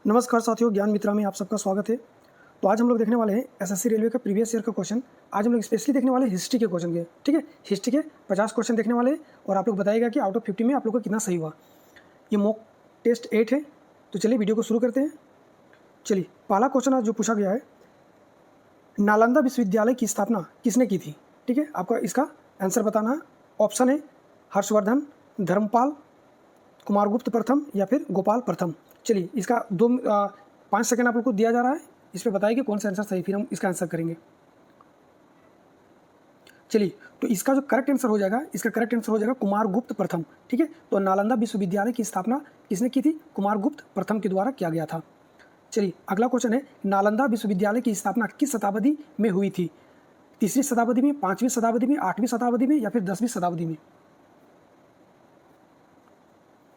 नमस्कार साथियों, ज्ञान मित्रा में आप सबका स्वागत है। तो आज हम लोग देखने वाले हैं एसएससी रेलवे का प्रीवियस ईयर का क्वेश्चन। आज हम लोग स्पेशली देखने वाले हैं हिस्ट्री के क्वेश्चन के, ठीक है। हिस्ट्री के 50 क्वेश्चन देखने वाले हैं और आप लोग बताइएगा कि आउट ऑफ 50 में आप लोग को कितना सही हुआ। ये मॉक टेस्ट 8 है। तो चलिए वीडियो को शुरू करते हैं। चलिए, पहला क्वेश्चन आज जो पूछा गया है, नालंदा विश्वविद्यालय की स्थापना किसने की थी, ठीक है। आपका इसका आंसर बताना है। ऑप्शन है हर्षवर्धन, धर्मपाल, कुमारगुप्त प्रथम या फिर गोपाल प्रथम। चलिए, इसका 5 सेकंड आप लोग को दिया जा रहा है, इस पर बताइए कि कौन सा आंसर सही, फिर हम इसका आंसर करेंगे। चलिए, तो इसका जो करेक्ट आंसर हो जाएगा, इसका करेक्ट आंसर हो जाएगा कुमारगुप्त प्रथम, ठीक है। तो नालंदा विश्वविद्यालय की स्थापना किसने की थी? कुमारगुप्त प्रथम के द्वारा किया गया था। चलिए, अगला क्वेश्चन है, नालंदा विश्वविद्यालय की स्थापना किस शताब्दी में हुई थी? 3री शताब्दी में, 5वीं शताब्दी में, 8वीं शताब्दी में या फिर 10वीं शताब्दी में?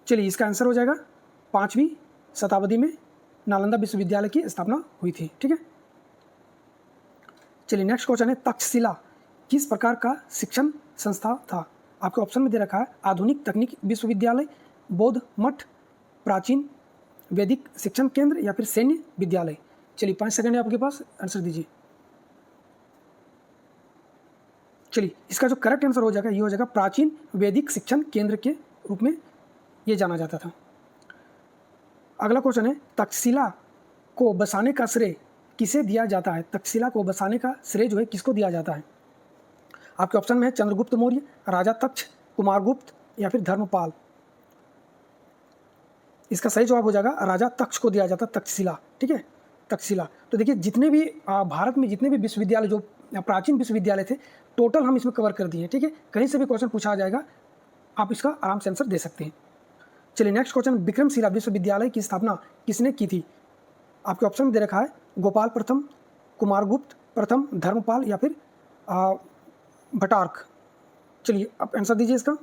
चलिए, इसका आंसर हो जाएगा 5वीं शताब्दी में नालंदा विश्वविद्यालय की स्थापना हुई थी, ठीक है। चलिए, नेक्स्ट क्वेश्चन है, तक्षशिला किस प्रकार का शिक्षण संस्था था? आपके ऑप्शन में दे रखा है आधुनिक तकनीक विश्वविद्यालय, बौद्ध मठ, प्राचीन वैदिक शिक्षण केंद्र या फिर सैन्य विद्यालय। चलिए, 5 सेकंड है आपके पास, आंसर दीजिए। चलिए, इसका जो करेक्ट आंसर हो जाएगा ये हो जाएगा प्राचीन वैदिक शिक्षण केंद्र के रूप में ये जाना जाता था। अगला क्वेश्चन है, तक्षशिला को बसाने का श्रेय किसे दिया जाता है? तक्षशिला को बसाने का श्रेय जो है किसको दिया जाता है? आपके ऑप्शन में है चंद्रगुप्त मौर्य, राजा तक्ष, कुमारगुप्त या फिर धर्मपाल। इसका सही जवाब हो जाएगा राजा तक्ष को दिया जाता तक्षशिला, ठीक है, तक्षशिला। तो देखिए, जितने भी भारत में जितने भी विश्वविद्यालय जो प्राचीन विश्वविद्यालय थे, टोटल हम इसमें कवर कर दिए, ठीक है। कहीं से भी क्वेश्चन पूछा जाएगा, आप इसका आराम से आंसर दे सकते हैं। चलिए, नेक्स्ट क्वेश्चन, विक्रमशिला विश्वविद्यालय की स्थापना किसने की थी? आपके ऑप्शन में दे रखा है गोपाल प्रथम, कुमारगुप्त प्रथम, धर्मपाल या फिर भटार्क। चलिए, आप आंसर दीजिए इसका।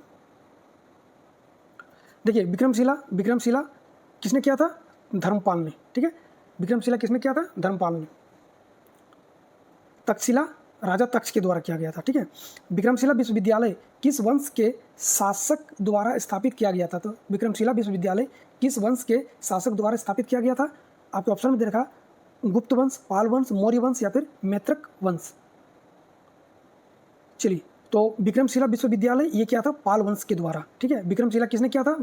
देखिए, विक्रमशिला किसने किया था? धर्मपाल ने, ठीक है। विक्रमशिला किसने किया था? धर्मपाल ने। तक्षशिला राजा तक्ष के द्वारा किया गया था, ठीक है। विक्रमशिला विश्वविद्यालय किस वंश के शासक द्वारा स्थापित किया गया था? तो विक्रमशिला विश्वविद्यालय किस वंश के शासक द्वारा स्थापित किया गया था? आपके ऑप्शन में दे रखा गुप्त वंश, पाल वंश, मौर्य वंश या फिर मैत्रक वंश। चलिए, तो विक्रमशिला विश्वविद्यालय ये क्या था? पाल वंश के द्वारा, ठीक है। विक्रमशिला किसने किया था?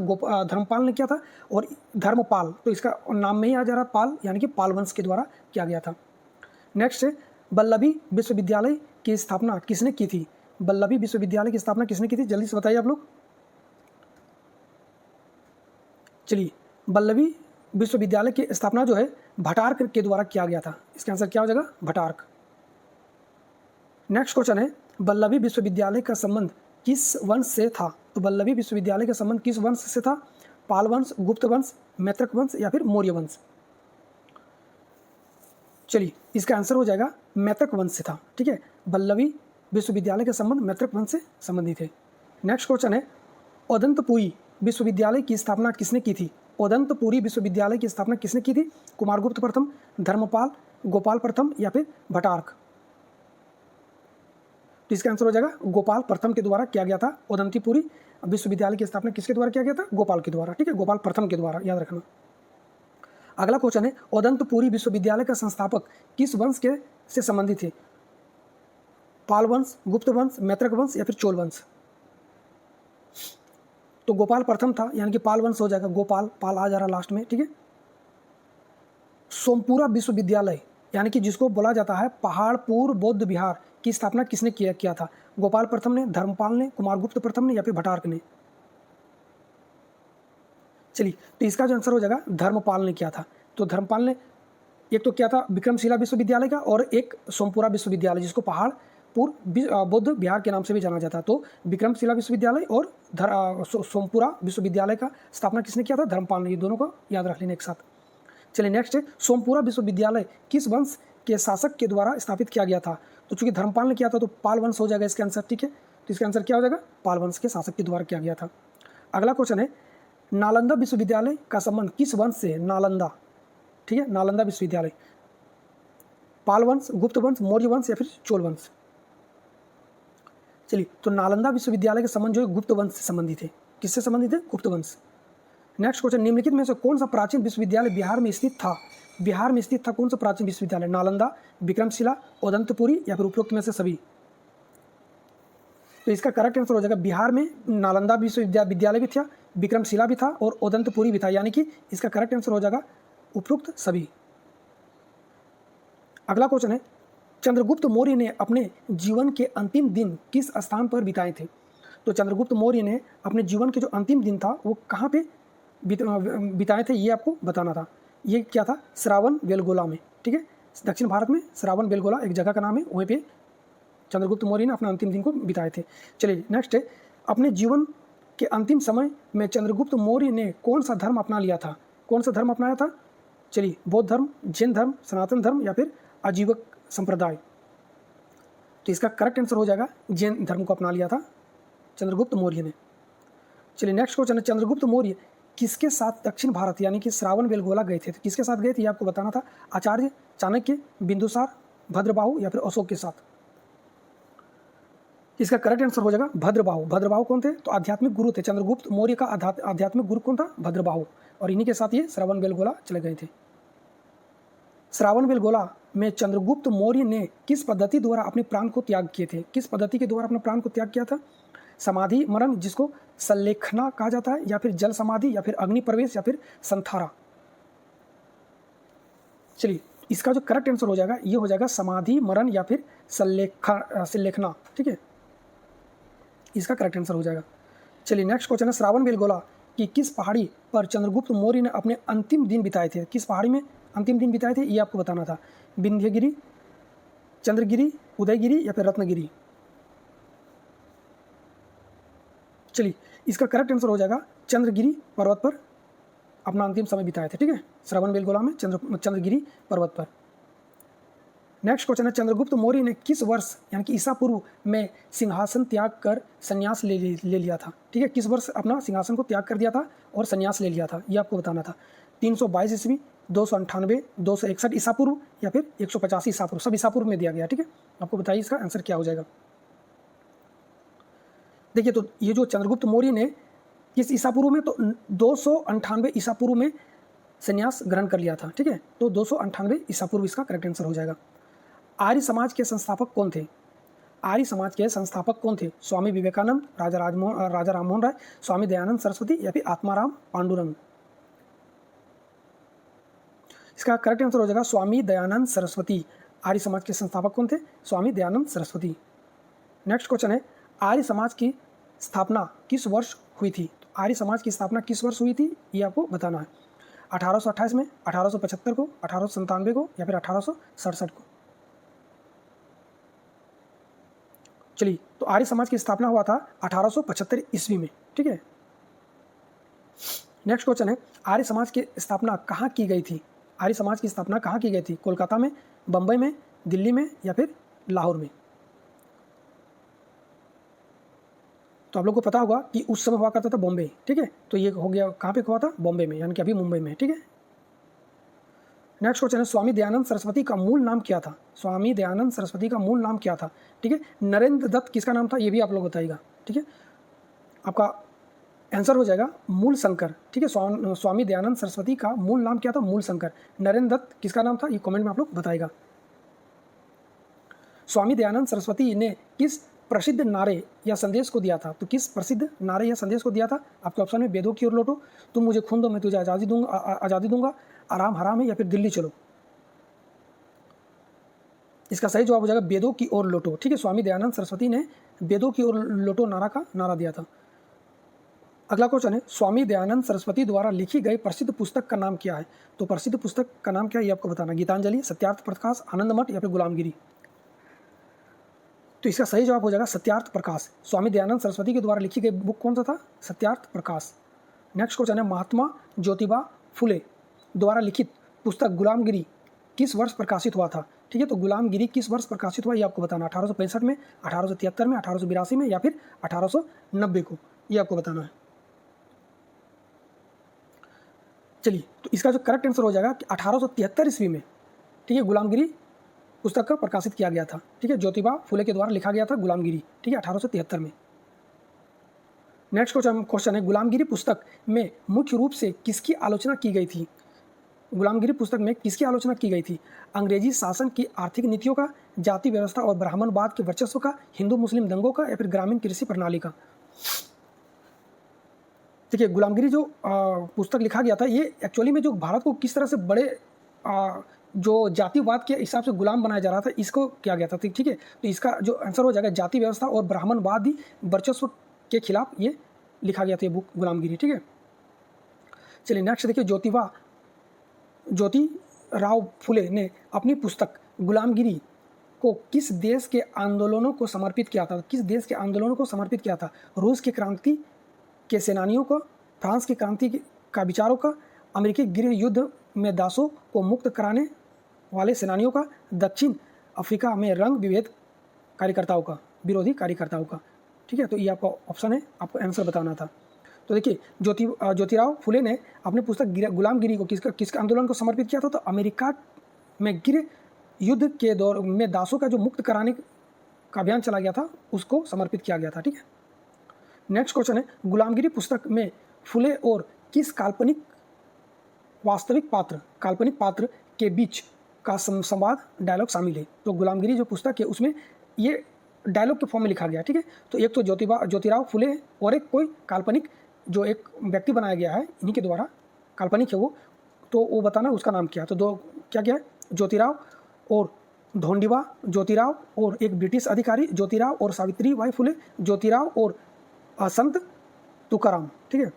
धर्मपाल ने किया था। और धर्मपाल, तो इसका नाम में ही आ जा रहा पाल, यानी कि पाल वंश के द्वारा किया गया था। नेक्स्ट है, वल्लभी विश्वविद्यालय की स्थापना किसने की थी? वल्लभी विश्वविद्यालय की स्थापना किसने की थी? जल्दी से बताइए आप लोग। चलिए, वल्लभी विश्वविद्यालय की स्थापना जो है भटार्क के द्वारा किया गया था। इसका आंसर क्या हो जाएगा? भटार्क। नेक्स्ट क्वेश्चन है, वल्लभी विश्वविद्यालय का संबंध किस वंश से था? तो वल्लभी विश्वविद्यालय का संबंध किस वंश से था? पाल वंश, गुप्त वंश, मैत्रक वंश या फिर मौर्य वंश? चलिए, इसका आंसर हो जाएगा मैत्रक वंश से था, ठीक है। वल्लभी विश्वविद्यालय का संबंध मैत्रक वंश से संबंधित है। नेक्स्ट क्वेश्चन है, औदंतपुरी विश्वविद्यालय की स्थापना किसने की थी? औदंतपुरी विश्वविद्यालय की स्थापना किसने की थी? कुमारगुप्त प्रथम, धर्मपाल, गोपाल प्रथम या फिर भटार्क? तो इसका आंसर हो जाएगा गोपाल प्रथम के द्वारा किया गया था। औदंतपुरी विश्वविद्यालय की स्थापना किसके द्वारा किया गया था? गोपाल के द्वारा, ठीक है, गोपाल प्रथम के द्वारा, याद रखना। अगला क्वेश्चन है, औदंतपुरी विश्वविद्यालय का संस्थापक किस वंश के से संबंधित है? पाल वंश, गुप्त वंश, मैत्रक वंश या फिर चोल वंश? तो गोपाल प्रथम था, यानी कि पाल वंश हो जाएगा। गोपाल, पाल आ जा रहा लास्ट में, ठीक है। सोमपुरा विश्वविद्यालय, यानी कि जिसको बोला जाता है पहाड़पुर बौद्ध विहार, की स्थापना किसने किया था? गोपाल प्रथम ने, धर्मपाल ने, कुमारगुप्त प्रथम ने या फिर भटार्क ने? चलिए, तो इसका जो आंसर हो जाएगा धर्मपाल ने किया था। तो धर्मपाल ने एक तो क्या था विक्रमशिला विश्वविद्यालय का, और एक सोमपुरा विश्वविद्यालय जिसको पहाड़पुर बौद्ध विहार के नाम से भी जाना जाता है। तो विक्रमशिला विश्वविद्यालय और सोमपुरा विश्वविद्यालय का स्थापना किसने किया था? धर्मपाल ने। ये दोनों को याद रख लेना एक साथ। चलिए, नेक्स्ट है, सोमपुरा विश्वविद्यालय किस वंश के शासक के द्वारा स्थापित किया गया था? तो चूंकि धर्मपाल ने किया था तो पाल वंश हो जाएगा इसका आंसर, ठीक है। तो इसका आंसर क्या हो जाएगा? पाल वंश के शासक के द्वारा किया गया था। अगला क्वेश्चन है, नालंदा विश्वविद्यालय का संबंध किस वंश से है? नालंदा, ठीक है, नालंदा विश्वविद्यालय। पाल वंश, गुप्त वंश, मौर्य वंश या फिर चोल वंश? चलिए, तो नालंदा विश्वविद्यालय का संबंध जो है गुप्त वंश से संबंधित है। किससे संबंधित है? गुप्त वंश। नेक्स्ट क्वेश्चन, निम्नलिखित में से कौन सा प्राचीन विश्वविद्यालय बिहार में स्थित था? बिहार में स्थित था कौन सा प्राचीन विश्वविद्यालय? नालंदा, विक्रमशिला, उदंतपुरी या फिर उपरोक्त में से सभी? तो इसका करेक्ट आंसर हो जाएगा बिहार में नालंदा विश्वविद्यालय भी था, विक्रमशिला भी था और उदंतपुरी भी था, यानी कि इसका करेक्ट आंसर हो जाएगा उपरोक्त सभी। अगला क्वेश्चन है, चंद्रगुप्त मौर्य ने अपने जीवन के अंतिम दिन किस स्थान पर बिताए थे? तो चंद्रगुप्त मौर्य ने अपने जीवन के जो अंतिम दिन था वो कहाँ पे बिताए थे, ये आपको बताना था। ये क्या था? श्रावण बेलगोला में, ठीक है, दक्षिण भारत में श्रावण बेलगोला एक जगह का नाम है, वहीं पे चंद्रगुप्त मौर्य ने अपना अंतिम दिन को बिताए थे। चलिए नेक्स्ट है, अपने जीवन के अंतिम समय में चंद्रगुप्त मौर्य ने कौन सा धर्म अपना लिया था? कौन सा धर्म अपनाया था? चलिए, बौद्ध धर्म, जैन धर्म, सनातन धर्म या फिर आजीवक संप्रदाय? तो इसका करेक्ट आंसर हो जाएगा जैन धर्म को अपना लिया था चंद्रगुप्त मौर्य ने। चलिए नेक्स्ट क्वेश्चन है, चंद्रगुप्त मौर्य किसके साथ दक्षिण भारत यानी कि श्रावण बेलगोला गए थे? तो किसके साथ गए थे ये आपको बताना था। आचार्य, चाणक्य, बिंदुसार, भद्रबाहु या फिर अशोक के साथ? इसका करेक्ट आंसर हो जाएगा भद्रबाहु। भद्रबाहु कौन थे? तो आध्यात्मिक गुरु थे। चंद्रगुप्त मौर्य का आध्यात्मिक गुरु कौन था? भद्रबाहु। और इन्हीं के साथ ये श्रावण बेलगोला चले गए थे। श्रावण बेलगोला में चंद्रगुप्त मौर्य ने किस पद्धति द्वारा अपने प्राण को त्याग किए थे? किस पद्धति के द्वारा अपने प्राण को त्याग किया था? समाधि मरण, जिसको संलेखना कहा जाता है, या फिर जल समाधि, या फिर अग्नि प्रवेश, या फिर संथारा? चलिए, इसका जो करेक्ट आंसर हो जाएगा ये हो जाएगा समाधि मरण या फिर संलेखना, ठीक है, इसका करेक्ट आंसर हो जाएगा। चलिए नेक्स्ट क्वेश्चन है, श्रावण बेलगोला की किस पहाड़ी पर चंद्रगुप्त मौर्य ने अपने अंतिम दिन बिताए थे? किस पहाड़ी में अंतिम दिन बिताए थे ये आपको बताना था। विंध्यगिरी, चंद्रगिरी, उदयगिरी या फिर रत्नगिरी? चलिए, इसका करेक्ट आंसर हो जाएगा चंद्रगिरी पर्वत पर अपना अंतिम समय बिताए थे, ठीक है, श्रवण बेलगोला में चंद्रगिरी पर्वत पर। नेक्स्ट क्वेश्चन है, चंद्रगुप्त मौर्य ने किस वर्ष यानी कि ईसा पूर्व में सिंहासन त्याग कर संन्यास ले लिया था? ठीक है, किस वर्ष अपना सिंहासन को त्याग कर दिया था और संन्यास ले लिया था ये आपको बताना था। 322 ईस्वी, 298, 261 ईसा पूर्व या फिर 185 ईसा पूर्व? सब ईसा पूर्व में दिया गया, ठीक है, आपको बताइए इसका आंसर क्या हो जाएगा। देखिए, तो ये जो चंद्रगुप्त मौर्य ने किस ईसा पूर्व में, तो 298 ईसा पूर्व में संन्यास ग्रहण कर लिया था, ठीक है, तो 298 ईसा पूर्व इसका करेक्ट आंसर हो जाएगा। आर्य समाज के संस्थापक कौन थे? आर्य समाज के संस्थापक कौन थे? स्वामी विवेकानंद, राजा राममोहन राय, स्वामी दयानंद सरस्वती या फिर आत्माराम पांडुरंग? इसका करेक्ट आंसर हो जाएगा स्वामी दयानंद सरस्वती। आर्य समाज के संस्थापक कौन थे? स्वामी दयानंद सरस्वती। नेक्स्ट क्वेश्चन है, आर्य समाज की स्थापना किस वर्ष हुई थी? तो आर्य समाज की स्थापना किस वर्ष हुई थी ये आपको बताना है। 1828 में, 1875 को, 1897 को या फिर 1867 को? चलिए, तो आर्य समाज की स्थापना हुआ था 1875 ईस्वी में, ठीक है। नेक्स्ट क्वेश्चन है, आर्य समाज की स्थापना कहाँ की गई थी? आर्य समाज की स्थापना कहाँ की गई थी? कोलकाता में, बम्बई में, दिल्ली में या फिर लाहौर में? तो आप लोग को पता होगा कि उस समय हुआ करता था बॉम्बे, ठीक है, तो ये हो गया कहाँ पे हुआ था? बॉम्बे में, यानी कि अभी मुंबई में, ठीक है। नेक्स्ट क्वेश्चन है, स्वामी दयानंद सरस्वती का मूल नाम क्या था? स्वामी दयानंद सरस्वती का मूल नाम क्या था? ठीक है, नरेंद्र दत्त किसका नाम था ये भी आप लोग बताइएगा, ठीक है। आपका आंसर हो जाएगा मूल शंकर, ठीक है। स्वामी दयानंद सरस्वती का मूल नाम क्या था? मूल शंकर। नरेंद्र दत्त किसका नाम था ये कमेंट में आप लोग बताइएगा। स्वामी दयानंद सरस्वती ने किस प्रसिद्ध नारे या संदेश को दिया था? तो किस प्रसिद्ध नारे या संदेश को दिया था? आपके ऑप्शन में वेदों की ओर लौटो, तुम मुझे खून दो मैं तुझे आज़ादी दूंगा, आराम हराम है या फिर दिल्ली चलो? इसका सही जवाब हो जाएगा वेदों की ओर लौटो, ठीक है। स्वामी दयानंद सरस्वती ने वेदों की ओर लौटो नारा दिया था। अगला क्वेश्चन है, स्वामी दयानंद सरस्वती द्वारा लिखी गई प्रसिद्ध पुस्तक का नाम क्या है? तो प्रसिद्ध पुस्तक का नाम क्या है ये आपको बताना। गीतांजलि, सत्यार्थ प्रकाश, आनंद मठ या फिर गुलामगिरी? तो इसका सही जवाब हो जाएगा सत्यार्थ प्रकाश। स्वामी दयानंद सरस्वती के द्वारा लिखी गई बुक कौन सा था? सत्यार्थ प्रकाश। नेक्स्ट क्वेश्चन है, महात्मा ज्योतिबा फुले द्वारा लिखित पुस्तक गुलामगिरी किस वर्ष प्रकाशित हुआ था? ठीक है, तो गुलामगिरी किस वर्ष प्रकाशित हुआ ये आपको बताना। 1865 में, 1873 में, 1882 में या फिर 1890 को? ये आपको बताना है। चलिए, तो इसका जो करेक्ट आंसर हो जाएगा कि 1873 ईस्वी में, ठीक है, गुलामगिरी पुस्तक का प्रकाशित किया गया था, ठीक है। ज्योतिबा फुले के द्वारा लिखा गया था गुलामगिरी, ठीक है, 1873 में। नेक्स्ट क्वेश्चन है, गुलामगिरी पुस्तक में मुख्य रूप से किसकी आलोचना की गई थी? गुलामगिरी पुस्तक में किसकी आलोचना की गई थी? अंग्रेजी शासन की आर्थिक नीतियों का, जाति व्यवस्था और ब्राह्मणवाद के वर्चस्व का, हिंदू मुस्लिम दंगों का, या फिर ग्रामीण कृषि प्रणाली का? देखिए, गुलामगिरी जो पुस्तक लिखा गया था, ये एक्चुअली में जो भारत को किस तरह से बड़े जो जातिवाद के हिसाब से गुलाम बनाया जा रहा था, इसको किया गया था। ठीक है, तो इसका जो आंसर हो जाएगा जाति व्यवस्था और ब्राह्मणवादी वर्चस्व के खिलाफ ये लिखा गया था, ये बुक गुलामगिरी। ठीक है, चलिए नेक्स्ट देखिए, ज्योतिराव फुले ने अपनी पुस्तक गुलामगिरी को किस देश के आंदोलनों को समर्पित किया था? किस देश के आंदोलनों को समर्पित किया था? रूस की क्रांति के सेनानियों को, फ्रांस की क्रांति का विचारों का, अमेरिकी गृह युद्ध में दासों को मुक्त कराने वाले सेनानियों का, दक्षिण अफ्रीका में रंग विभेद कार्यकर्ताओं का, विरोधी कार्यकर्ताओं का। ठीक है, तो ये आपका ऑप्शन है, आपको आंसर बताना था। तो देखिए, ज्योतिराव फुले ने अपनी पुस्तक गुलामगिरी को किसका आंदोलन को समर्पित किया था? तो अमेरिका में गृह युद्ध के दौर में दासों का जो मुक्त कराने का अभियान चला गया था, उसको समर्पित किया गया था। ठीक है, नेक्स्ट क्वेश्चन है, गुलामगिरी पुस्तक में फुले और किस काल्पनिक पात्र के बीच का संवाद डायलॉग शामिल है? तो गुलामगिरी जो पुस्तक है उसमें ये डायलॉग के फॉर्म में लिखा गया है। ठीक है, तो एक तो ज्योतिराव फुले और एक कोई काल्पनिक जो एक व्यक्ति बनाया गया है इन्हीं के द्वारा, काल्पनिक है वो, तो वो बताना उसका नाम क्या है। तो दो क्या है, ज्योतिराव और ढोंडिबा ज्योतिराव और एक ब्रिटिश अधिकारी ज्योतिराव और सावित्रीबाई फुले, ज्योतिराव और संत तुकाराम। ठीक है,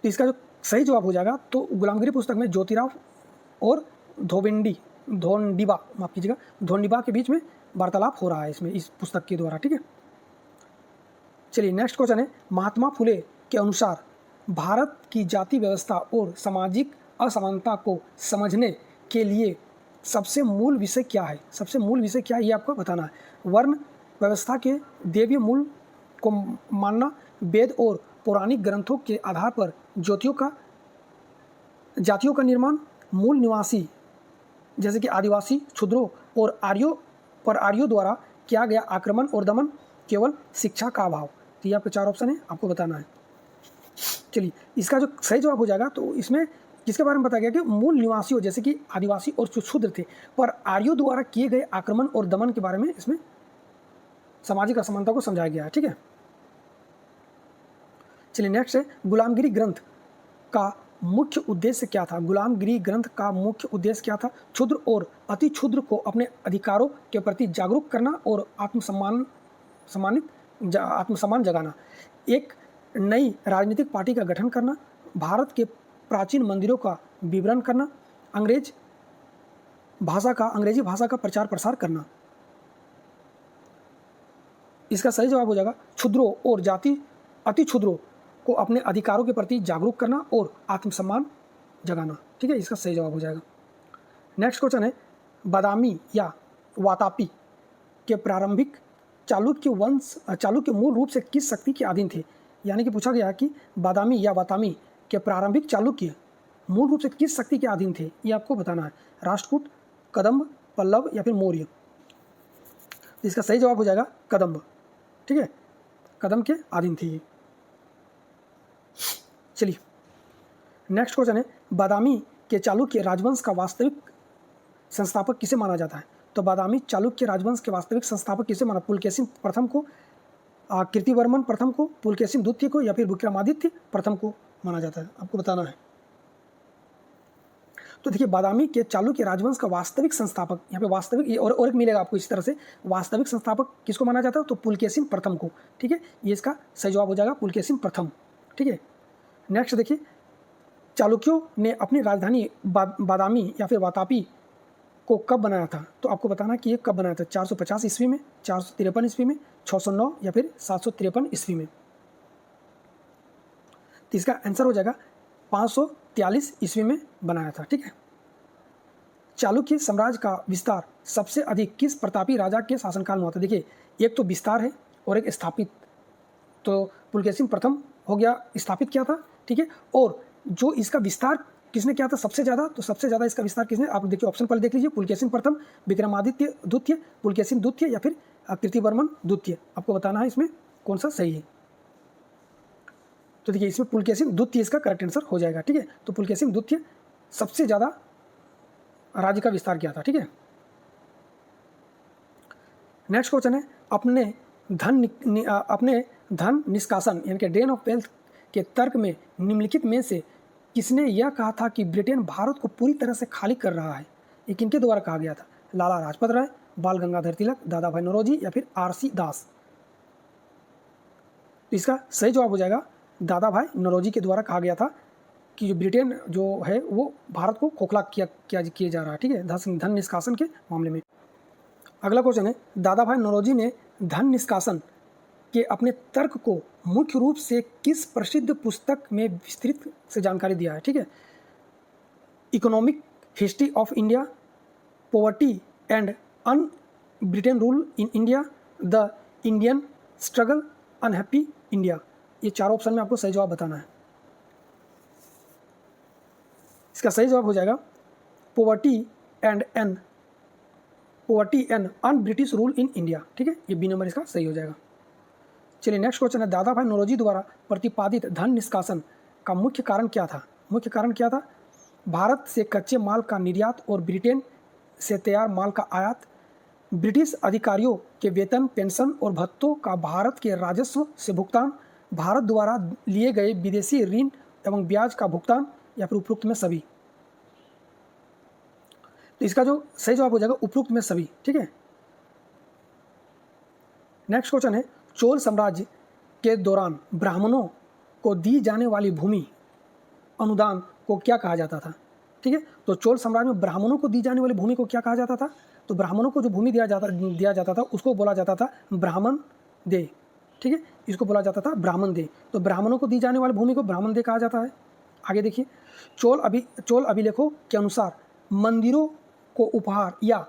तो इसका जो सही जवाब हो जाएगा, तो गुलामगिरी पुस्तक में ज्योतिराव और ढोंडिबा माफ कीजिएगा, ढोंडिबा के बीच में वार्तालाप हो रहा है इसमें, इस पुस्तक के द्वारा। ठीक है, चलिए नेक्स्ट क्वेश्चन है, महात्मा फुले के अनुसार भारत की जाति व्यवस्था और सामाजिक असमानता को समझने के लिए सबसे मूल विषय क्या है? सबसे मूल विषय क्या है ये आपको बताना है। वर्ण व्यवस्था के दैवीय मूल को मानना, वेद और पौराणिक ग्रंथों के आधार पर जातियों का निर्माण, मूल निवासी जैसे कि आदिवासी, क्षुद्रों और आर्यों द्वारा किया गया आक्रमण और दमन, केवल शिक्षा का अभाव। तो ये आपके चार ऑप्शन है, आपको बताना है। चलिए, इसका जो सही जवाब हो जाएगा, तो इसमें किसके बारे में बताया गया कि मूल निवासियों जैसे कि आदिवासी और क्षुद्र थे, पर आर्यों द्वारा किए गए आक्रमण और दमन के बारे में इसमें सामाजिक असमानता को समझाया गया है। ठीक है, चलिए नेक्स्ट है, गुलामगिरी ग्रंथ का मुख्य उद्देश्य क्या था? गुलामगिरी ग्रंथ का मुख्य उद्देश्य क्या था? क्षुद्र और अति क्षुद्र को अपने अधिकारों के प्रति जागरूक करना और आत्मसम्मान जगाना, एक नई राजनीतिक पार्टी का गठन करना, भारत के प्राचीन मंदिरों का विवरण करना, अंग्रेजी भाषा का प्रचार प्रसार करना। इसका सही जवाब हो जाएगा क्षुद्रों और अति क्षुद्रों को अपने अधिकारों के प्रति जागरूक करना और आत्मसम्मान जगाना। ठीक है, इसका सही जवाब हो जाएगा। नेक्स्ट क्वेश्चन है, बादामी या वातापी के प्रारंभिक चालुक्य मूल रूप से किस शक्ति के अधीन थे? यानी कि पूछा गया कि बादामी या वातामी के प्रारंभिक चालुक्य मूल रूप से किस शक्ति के अधीन थे, ये आपको बताना है। राष्ट्रकूट, कदम्ब, पल्लव या फिर मौर्य। इसका सही जवाब हो जाएगा कदम्ब। ठीक है, कदम्ब के अधीन थी ये। चलिए नेक्स्ट क्वेश्चन है, बादामी के चालुक्य राजवंश का वास्तविक संस्थापक किसे माना जाता है? तो बादामी चालुक्य राजवंश के वास्तविक संस्थापक किसे माना? पुलकेशिन प्रथम को, कीर्तिवर्मन प्रथम को, पुलकेशिन द्वितीय को या फिर विक्रमादित्य प्रथम को माना जाता है, आपको बताना है। तो देखिए, बादामी के चालुक्य राजवंश का वास्तविक संस्थापक, यहाँ पे वास्तविक और एक मिलेगा आपको इस तरह से, वास्तविक संस्थापक किसको माना जाता है? तो पुलकेशिन प्रथम को। ठीक है, ये इसका सही जवाब हो जाएगा, पुलकेशिन प्रथम। ठीक है, नेक्स्ट देखिए, चालुक्यों ने अपनी राजधानी बादामी या फिर वातापी को कब बनाया था? तो आपको बताना कि ये कब बनाया था, 450 ईस्वी में, 453 ईस्वी में, 609 या फिर 753 ईस्वी में। तो इसका आंसर हो जाएगा 543 ईस्वी में बनाया था। ठीक है, चालुक्य साम्राज्य का विस्तार सबसे अधिक किस प्रतापी राजा के शासनकाल में हुआ था? देखिए, एक तो विस्तार है और एक स्थापित, तो पुलकेशिन प्रथम हो गया, स्थापित किया था। ठीक है, और जो इसका विस्तार किसने किया था सबसे ज़्यादा? तो सबसे ज़्यादा इसका विस्तार किसने? आप देखिए ऑप्शन पहले देख लीजिए, पुलकेशिन प्रथम, विक्रमादित्य द्वितीय, पुलकेशिन द्वितीय या फिर कीर्तिवर्मन द्वितीय। आपको बताना है इसमें कौन सा सही है। तो देखिए इसमें पुलकेशिन द्वितीय इसका करेक्ट आंसर हो जाएगा। ठीक है, तो पुलकेशिन द्वितीय सबसे ज़्यादा राज्य का विस्तार किया था। ठीक है, नेक्स्ट क्वेश्चन है अपने धन निष्कासन यानी कि ड्रेन ऑफ वेल्थ के तर्क में निम्नलिखित में से किसने यह कहा था कि ब्रिटेन भारत को पूरी तरह से खाली कर रहा है? ये किनके द्वारा कहा गया था? लाला लाजपत राय, बाल गंगाधर तिलक, दादा भाई नौरोजी या फिर आरसी दास? तो इसका सही जवाब हो जाएगा दादा भाई नौरोजी के द्वारा कहा गया था कि जो ब्रिटेन जो है वो भारत को खोखला किया जा रहा है। ठीक है, धन निष्कासन के मामले में। अगला क्वेश्चन है दादा भाई नौरोजी ने धन निष्कासन के अपने तर्क को मुख्य रूप से किस प्रसिद्ध पुस्तक में विस्तृत से जानकारी दिया है? ठीक है, economic history of India, poverty and un Britain rule in India, the Indian struggle, unhappy India. ये चारों ऑप्शन में आपको सही जवाब बताना है। इसका सही जवाब हो जाएगा poverty and un British rule in India. ठीक है, ये बी नंबर इसका सही हो जाएगा। चलिए नेक्स्ट क्वेश्चन है दादा भाई नौरोजी द्वारा प्रतिपादित धन निष्कासन का मुख्य कारण क्या था? मुख्य कारण क्या था? भारत से कच्चे माल का निर्यात और ब्रिटेन से तैयार माल का आयात, ब्रिटिश अधिकारियों के वेतन, पेंशन और भत्तों का भारत के राजस्व से भुगतान, भारत द्वारा लिए गए विदेशी ऋण एवं ब्याज का भुगतान या फिर उपरोक्त में सभी? तो इसका जो सही जवाब हो जाएगा उपरोक्त में सभी। ठीक है, नेक्स्ट क्वेश्चन है चोल साम्राज्य के दौरान ब्राह्मणों को दी जाने वाली भूमि अनुदान को क्या कहा जाता था? ठीक है, तो चोल साम्राज्य में ब्राह्मणों को दी जाने वाली भूमि को क्या कहा जाता था? तो ब्राह्मणों को जो भूमि दिया जाता था उसको बोला जाता था ब्राह्मण दे। ठीक है, इसको बोला जाता था ब्राह्मण दे। तो ब्राह्मणों को दी जाने वाली भूमि को ब्राह्मण दे कहा जाता है। आगे देखिए, चोल अभिलेखों के अनुसार मंदिरों को उपहार या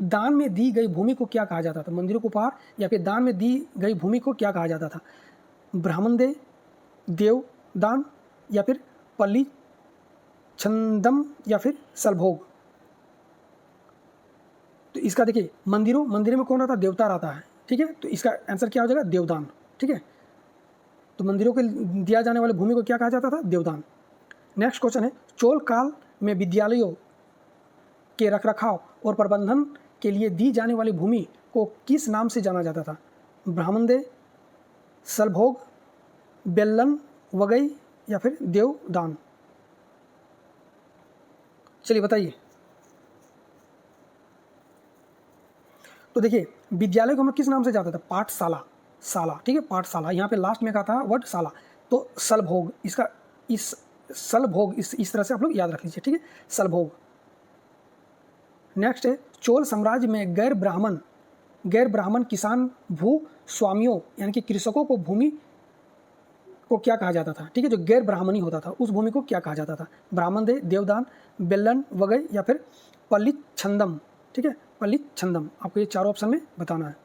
दान में दी गई भूमि को क्या कहा जाता था? मंदिरों को उपहार या फिर दान में दी गई भूमि को क्या कहा जाता था? ब्राह्मण दे, देव दान या फिर पल्ली छंदम या फिर सलभोग? तो इसका देखिए मंदिरों में कौन रहता है? देवता रहता है। ठीक है, तो इसका आंसर क्या हो जाएगा? देवदान। ठीक है, तो मंदिरों को दिया जाने वाली भूमि को क्या कहा जाता था? देवदान। नेक्स्ट क्वेश्चन है चोल काल में विद्यालयों के रखरखाव और प्रबंधन के लिए दी जाने वाली भूमि को किस नाम से जाना जाता था? ब्राह्मण दे, सलभोग, बेल्लन वगई या फिर देवदान? चलिए बताइए। तो देखिए विद्यालय को हम किस नाम से जाता था? पाठशाला, शाला। ठीक है, पाठशाला। यहाँ पे लास्ट में कहा था वर्ड शाला, तो सलभोग। इसका इस सलभोग इस तरह से आप लोग याद रख लीजिए। ठीक है, सलभोग। नेक्स्ट है चोल साम्राज्य में गैर ब्राह्मण किसान भू स्वामियों यानी कि कृषकों को भूमि को क्या कहा जाता था? ठीक है, जो गैर ब्राह्मणी होता था उस भूमि को क्या कहा जाता था? ब्राह्मण दे, देवदान, बेल्लन वगई या फिर पल्लित छंदम? ठीक है, पल्लित छंदम। आपको ये चारों ऑप्शन में बताना है।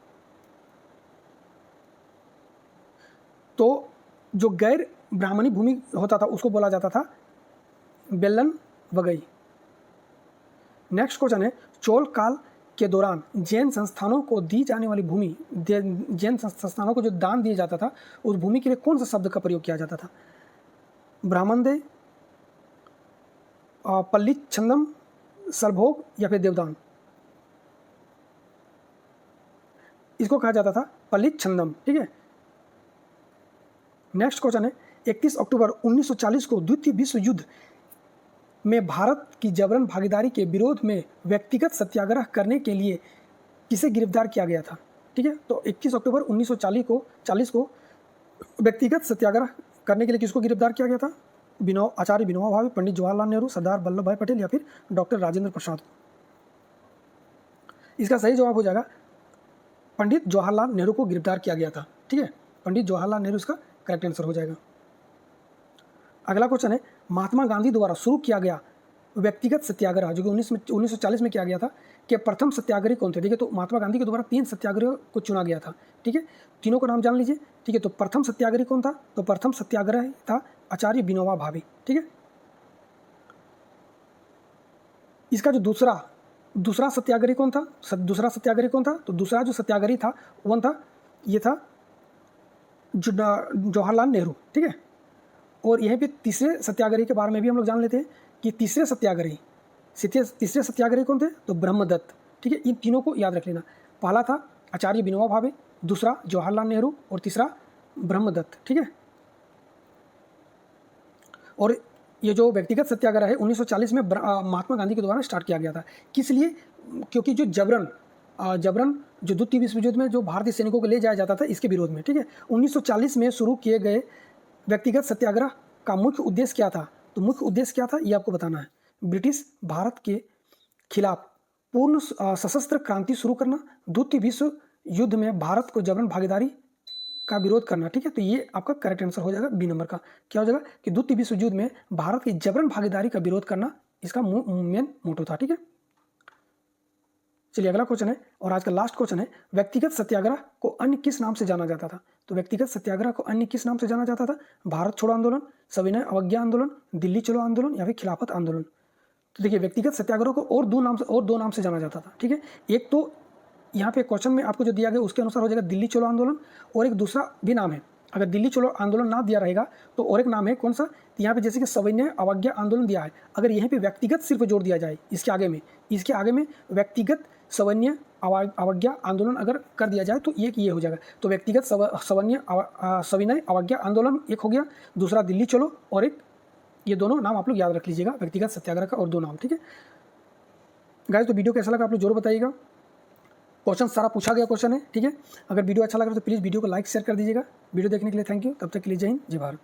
तो जो गैर ब्राह्मणी भूमि होता था उसको बोला जाता था बेल्लन वगई। नेक्स्ट क्वेश्चन है चोल काल के दौरान जैन संस्थानों को दी जाने वाली भूमि, जैन संस्थानों को जो दान दिया जाता था उस भूमि के लिए कौन सा शब्द का प्रयोग किया जाता था? ब्राह्मण दे, पल्लित छंदम, सलभोग या फिर देवदान? इसको कहा जाता था पल्लित छंदम। ठीक है, नेक्स्ट क्वेश्चन है 31 अक्टूबर 1940 को द्वितीय विश्व युद्ध में भारत की जबरन भागीदारी के विरोध में व्यक्तिगत सत्याग्रह करने के लिए किसे गिरफ्तार किया गया था? ठीक है, तो 21 अक्टूबर 1940 को व्यक्तिगत सत्याग्रह करने के लिए किसको गिरफ्तार किया गया था? आचार्य विनोबा भावे, पंडित जवाहरलाल नेहरू, सरदार वल्लभ भाई पटेल या फिर डॉक्टर राजेंद्र प्रसाद को? इसका सही जवाब हो जाएगा पंडित जवाहरलाल नेहरू को गिरफ्तार किया गया था। ठीक है, पंडित जवाहरलाल नेहरू इसका करेक्ट आंसर हो जाएगा। अगला क्वेश्चन है महात्मा गांधी द्वारा शुरू किया गया व्यक्तिगत सत्याग्रह जो कि 1940 में किया गया था कि प्रथम सत्याग्रही कौन थे? ठीक है, तो महात्मा गांधी के द्वारा 3 सत्याग्रह को चुना गया था। ठीक है, तीनों का नाम जान लीजिए। ठीक है, तो प्रथम सत्याग्रही कौन था? तो प्रथम सत्याग्रही था आचार्य विनोबा भावे। ठीक है, इसका जो दूसरा सत्याग्रही कौन था? तो दूसरा जो सत्याग्रही था वो था जवाहरलाल नेहरू। ठीक है, और यहीं पे तीसरे सत्याग्रही के बारे में भी हम लोग जान लेते हैं कि तीसरे सत्याग्रही कौन थे? तो ब्रह्मदत्त। ठीक है, इन तीनों को याद रख लेना। पहला था आचार्य विनोबा भावे, दूसरा जवाहरलाल नेहरू और तीसरा ब्रह्मदत्त। ठीक है, और ये जो व्यक्तिगत सत्याग्रह है 1940 में महात्मा गांधी के द्वारा स्टार्ट किया गया था। किस लिए? क्योंकि जो जबरन जो द्वितीय विश्व युद्ध में जो भारतीय सैनिकों को ले जाया जाता था, इसके विरोध में। ठीक है, 1940 में शुरू किए गए व्यक्तिगत सत्याग्रह का मुख्य उद्देश्य क्या था? तो मुख्य उद्देश्य क्या था ये आपको बताना है। ब्रिटिश भारत के खिलाफ पूर्ण सशस्त्र क्रांति शुरू करना, द्वितीय विश्व युद्ध में भारत को जबरन भागीदारी का विरोध करना। ठीक है, तो ये आपका करेक्ट आंसर हो जाएगा बी नंबर का। क्या हो जाएगा कि द्वितीय विश्व युद्ध में भारत की जबरन भागीदारी का विरोध करना इसका मेन मोटो था। ठीक है, चलिए अगला क्वेश्चन है और आज का लास्ट क्वेश्चन है, व्यक्तिगत सत्याग्रह को अन्य किस नाम से जाना जाता था? तो व्यक्तिगत सत्याग्रह को अन्य किस नाम से जाना जाता था? भारत छोड़ो आंदोलन, सविनय अवज्ञा आंदोलन, दिल्ली चलो आंदोलन या फिर खिलाफत आंदोलन। तो देखिए व्यक्तिगत सत्याग्रह को और दो नाम से जाना जाता था। ठीक है, एक तो यहाँ पे क्वेश्चन में आपको जो दिया गया उसके अनुसार हो जाएगा दिल्ली चलो आंदोलन, और एक दूसरा भी नाम है। अगर दिल्ली चलो आंदोलन ना दिया रहेगा तो और एक नाम है कौन सा? तो यहाँ पे जैसे कि सविनय अवज्ञा आंदोलन दिया है, अगर यहीं पे व्यक्तिगत सिर्फ जोड़ दिया जाए इसके आगे में व्यक्तिगत सविनय अवज्ञा आंदोलन अगर कर दिया जाए तो ये हो जाएगा। तो व्यक्तिगत सविनय अवज्ञा आंदोलन एक हो गया, दूसरा दिल्ली चलो, और एक ये दोनों नाम आप लोग याद रख लीजिएगा, व्यक्तिगत सत्याग्रह का और दो नाम। ठीक है गाइस, तो वीडियो कैसा लगा आप लोग जरूर बताइएगा। क्वेश्चन सारा पूछा गया क्वेश्चन है। ठीक है, अगर वीडियो अच्छा लगा तो प्लीज़ वीडियो को लाइक शेयर कर दीजिएगा। वीडियो देखने के लिए थैंक यू। तब तक के लिए जय हिंद, जय भारत।